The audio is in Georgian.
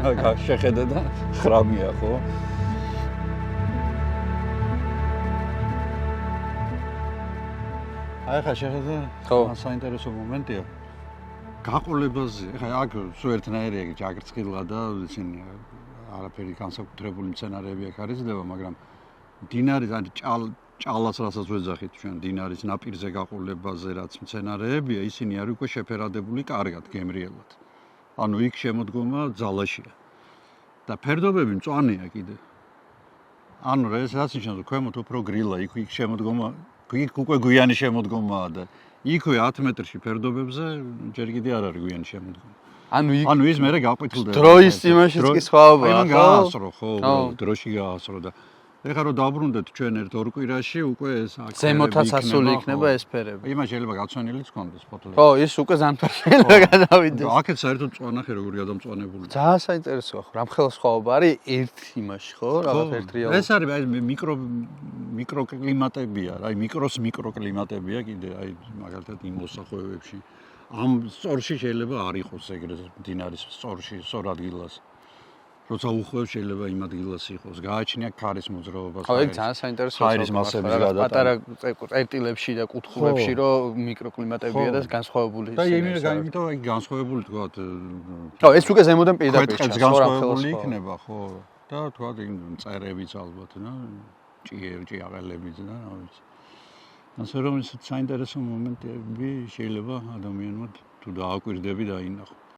შეხედე და ხრამია, ხო? აი ხა შეხედე, საინტერესო მომენტია. გაყოლებაზე, ხა აქ სულ ერთნაირია, ჯაგრცხილა და ისინი არაფერი განსაკუთრებული მცენარეები აქ არ იზრდება, მაგრამ დინარის ან ჭალას რასაც ვეძახით ჩვენ დინარის ნაპირზე გაყოლებაზე რაც მცენარეებია, ისინი არის უკვე შეფერადებული კარგად, გემრიელად. ანუ იქ შემოდგომა ძალაშია. და ფერდობები მწვანეა კიდე. ანუ ეს რაც ნიშნავს, ქვემოთ უფრო გრილა, იქ შემოდგომა, იქ უკვე გვიანი შემოდგომაა და იქვე 10 მეტრში ფერდობებზე ჯერ კიდე არ არის გვიანი შემოდგომა. ანუ ის მერე გაყვითლდება. დროის იმაშიც კი სხვაობაა, ხო? გაასრო, ხო, დროში გაასრო და ეხლა რომ დაბრუნდეთ ჩვენ ერთ ორ კვირაში უკვე ეს აქ ზემოთაც ასული იქნება ეს ფერები. იმას შეიძლება გაცვენილიც კონდეს ფოტოები. ხო, ის უკვე ზამთარ შეიძლება გადავიდეს. აქეთ საერთოდ წვანახე როგორი გადამწვანებული. ძალიან საინტერესოა ხო, რამხელა სხვაობა არის ერთ იმაში, ხო? რაღაც ერთ რეალობაში. ეს არის აი მიკროკლიმატებია, აი მიკროკლიმატებია კიდე აი მაგალითად იმ მოსახლეობებში. ამ სწორში შეიძლება არ იყოს ეგრე დინარის სწორში, სწორ ადგილას. როცა უხვევს შეიძლება იმ ადგილას იყოს. გააჩნია ქარის მოძრაობას. ხო, ეგ ძალიან საინტერესოა. ქარის მასების გადატანა. პატარა წერტილებში და კუთხურებში რომ მიკროკლიმატებია და განსხვავებული და იმიტომ აი განსხვავებული თქვა. ხო, ეს უკვე ზემოდან პირდაპირ ჩანს. განსხვავებული იქნება, ხო. და თქვა იმ წერებიც ალბათ, და ჭიაყელებიც და რა ვიცი. ასე რომ ეს საინტერესო მომენტები შეიძლება ადამიანმა თუ დააკვირდები დაინახო.